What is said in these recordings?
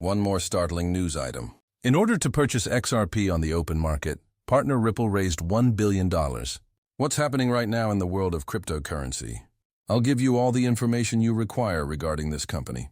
One more startling news item. In order to purchase XRP on the open market, partner Ripple raised $1 billion. What's happening right now in the world of cryptocurrency? I'll give you all the information you require regarding this company.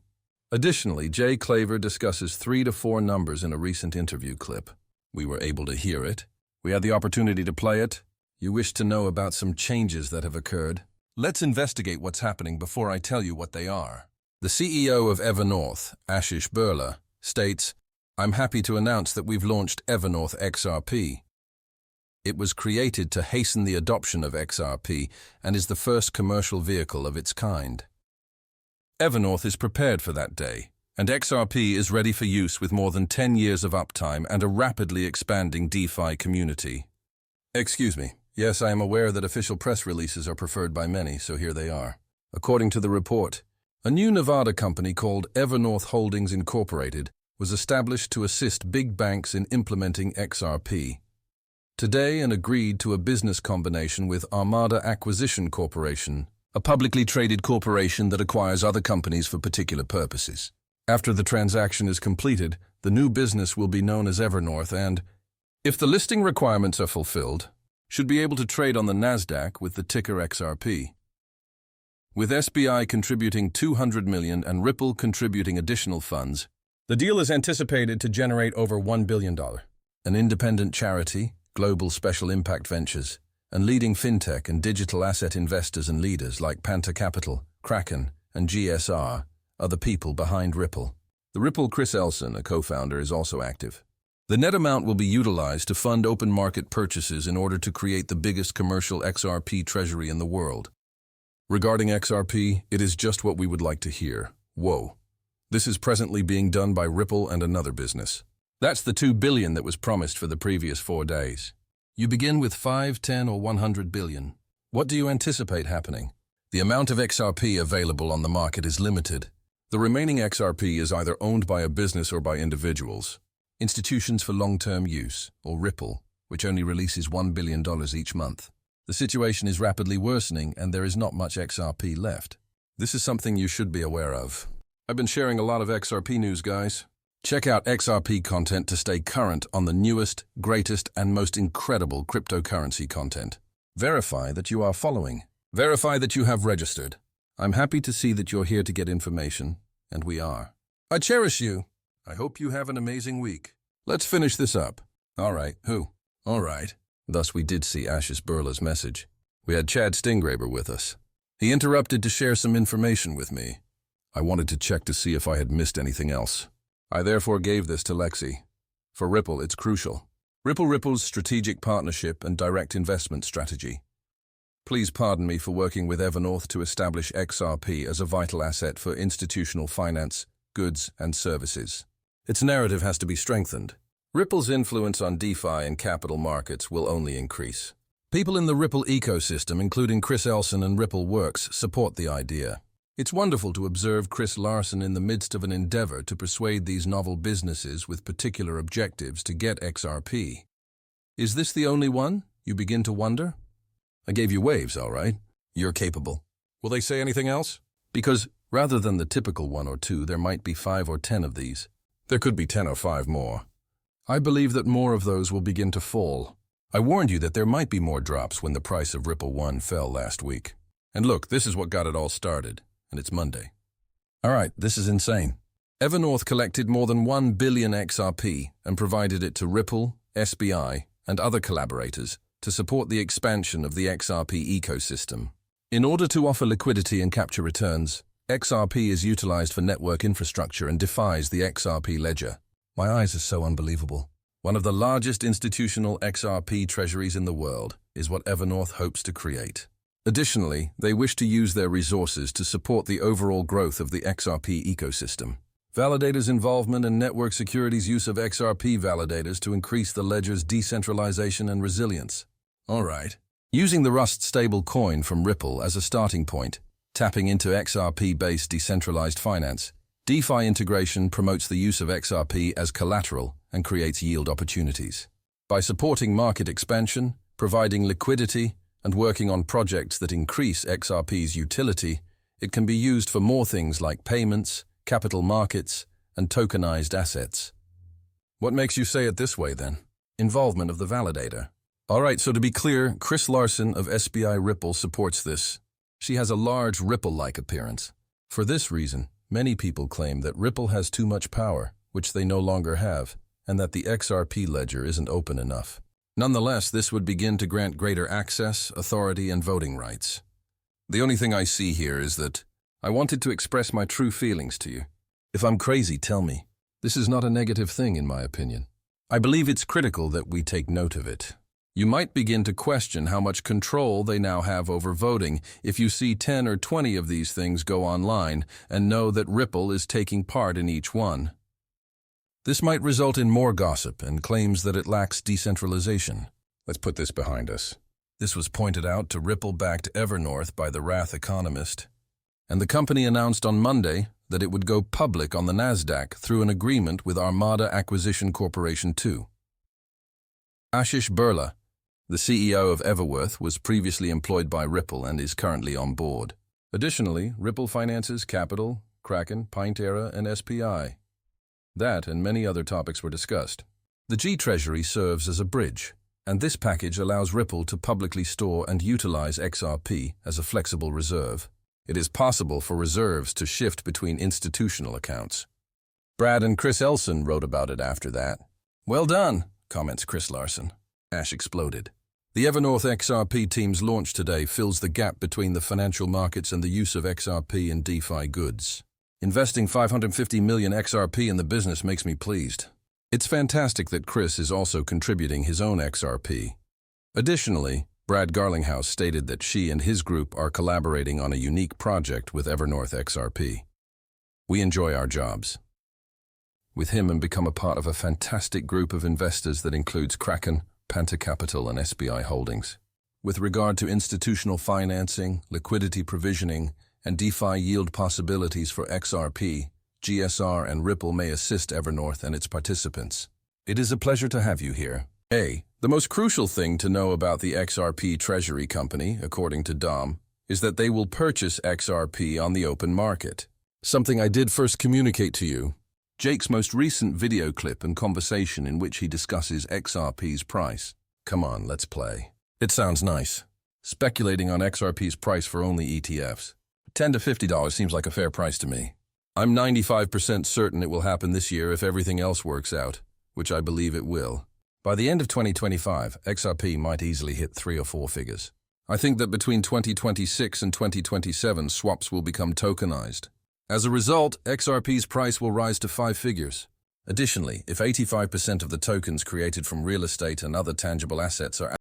Additionally, Jay Claver discusses 3 to 4 numbers in a recent interview clip. We were able to hear it. We had the opportunity to play it. You wish to know about some changes that have occurred. Let's investigate what's happening before I tell you what they are. The CEO of Evernorth, Ashish Birla, states, "I'm happy to announce that we've launched Evernorth XRP. It was created to hasten the adoption of XRP and is the first commercial vehicle of its kind. Evernorth is prepared for that day, and XRP is ready for use with more than 10 years of uptime and a rapidly expanding DeFi community." Excuse me. Yes, I am aware that official press releases are preferred by many, so here they are. According to the report, a new Nevada company called Evernorth Holdings Incorporated was established to assist big banks in implementing XRP. Today, and agreed to a business combination with Armada Acquisition Corporation, a publicly traded corporation that acquires other companies for particular purposes. After the transaction is completed, the new business will be known as Evernorth and, if the listing requirements are fulfilled, should be able to trade on the Nasdaq with the ticker XRP. With SBI contributing $200 million and Ripple contributing additional funds, the deal is anticipated to generate over $1 billion. An independent charity, Global Special Impact Ventures, and leading fintech and digital asset investors and leaders like Panther Capital, Kraken, and GSR are the people behind Ripple. The Ripple Chris Elson, a co-founder, is also active. The net amount will be utilized to fund open market purchases in order to create the biggest commercial XRP treasury in the world. Regarding XRP, it is just what we would like to hear. Whoa. This is presently being done by Ripple and another business. That's the $2 billion that was promised for the previous 4 days. You begin with 5, 10, or 100 billion. What do you anticipate happening? The amount of XRP available on the market is limited. The remaining XRP is either owned by a business or by individuals. Institutions for long-term use, or Ripple, which only releases $1 billion each month. The situation is rapidly worsening and there is not much XRP left. This is something you should be aware of. I've been sharing a lot of XRP news, guys. Check out XRP content to stay current on the newest, greatest, and most incredible cryptocurrency content. Verify that you are following. Verify that you have registered. I'm happy to see that you're here to get information, and we are. I cherish you. I hope you have an amazing week. Let's finish this up. All right, who? All right. Thus we did see Ashish Birla's message. We had Chad Stinggraber with us. He interrupted to share some information with me. I wanted to check to see if I had missed anything else. I therefore gave this to Lexi. For Ripple, it's crucial. Ripple's strategic partnership and direct investment strategy. Please pardon me for working with Evernorth to establish XRP as a vital asset for institutional finance, goods, and services. Its narrative has to be strengthened. Ripple's influence on DeFi and capital markets will only increase. People in the Ripple ecosystem, including Chris Elson and Ripple Works, support the idea. It's wonderful to observe Chris Larsson in the midst of an endeavor to persuade these novel businesses with particular objectives to get XRP. Is this the only one? You begin to wonder? I gave you waves, all right. You're capable. Will they say anything else? Because rather than the typical 1 or 2, there might be 5 or 10 of these. There could be 10 or 5 more. I believe that more of those will begin to fall. I warned you that there might be more drops when the price of Ripple 1 fell last week. And look, this is what got it all started, and it's Monday. All right, this is insane. Evernorth collected more than 1 billion XRP and provided it to Ripple, SBI, and other collaborators to support the expansion of the XRP ecosystem. In order to offer liquidity and capture returns, XRP is utilized for network infrastructure and defies the XRP ledger. My eyes are so unbelievable. One of the largest institutional XRP treasuries in the world is what Evernorth hopes to create. Additionally, they wish to use their resources to support the overall growth of the XRP ecosystem. Validators' involvement and network security's use of XRP validators to increase the ledger's decentralization and resilience. All right. Using the Rust stable coin from Ripple as a starting point, tapping into XRP-based decentralized finance, DeFi integration promotes the use of XRP as collateral and creates yield opportunities. By supporting market expansion, providing liquidity, and working on projects that increase XRP's utility, it can be used for more things like payments, capital markets, and tokenized assets. What makes you say it this way, then? Involvement of the validator. All right, so to be clear, Chris Larsson of SBI Ripple supports this. She has a large Ripple-like appearance. For this reason, many people claim that Ripple has too much power, which they no longer have, and that the XRP ledger isn't open enough. Nonetheless, this would begin to grant greater access, authority, and voting rights. The only thing I see here is that I wanted to express my true feelings to you. If I'm crazy, tell me. This is not a negative thing, in my opinion. I believe it's critical that we take note of it. You might begin to question how much control they now have over voting if you see 10 or 20 of these things go online and know that Ripple is taking part in each one. This might result in more gossip and claims that it lacks decentralization. Let's put this behind us. This was pointed out to Ripple-backed Evernorth by the Wrath Economist, and the company announced on Monday that it would go public on the Nasdaq through an agreement with Armada Acquisition Corporation 2. Ashish Birla, the CEO of Everworth, was previously employed by Ripple and is currently on board. Additionally, Ripple finances Capital, Kraken, Pintera, and SPI. That and many other topics were discussed. The G-Treasury serves as a bridge, and this package allows Ripple to publicly store and utilize XRP as a flexible reserve. It is possible for reserves to shift between institutional accounts. Brad and Chris Elson wrote about it after that. Well done, comments Chris Larsson. Ash exploded. The Evernorth XRP team's launch today fills the gap between the financial markets and the use of XRP in DeFi goods. Investing 550 million XRP in the business makes me pleased. It's fantastic that Chris is also contributing his own XRP. Additionally, Brad Garlinghouse stated that she and his group are collaborating on a unique project with Evernorth XRP. We enjoy our jobs with him and become a part of a fantastic group of investors that includes Kraken, Panther Capital, and SBI Holdings. With regard to institutional financing, liquidity provisioning, and DeFi yield possibilities for XRP, GSR, and Ripple may assist Evernorth and its participants. It is a pleasure to have you here. The most crucial thing to know about the XRP Treasury Company, according to Dom, is that they will purchase XRP on the open market. Something I did first communicate to you. Jake's most recent video clip and conversation in which he discusses XRP's price. Come on, let's play. It sounds nice. Speculating on XRP's price for only ETFs. $10 to $50 seems like a fair price to me. I'm 95% certain it will happen this year if everything else works out, which I believe it will. By the end of 2025, XRP might easily hit 3 or 4 figures. I think that between 2026 and 2027, swaps will become tokenized. As a result, XRP's price will rise to 5 figures. Additionally, if 85% of the tokens created from real estate and other tangible assets are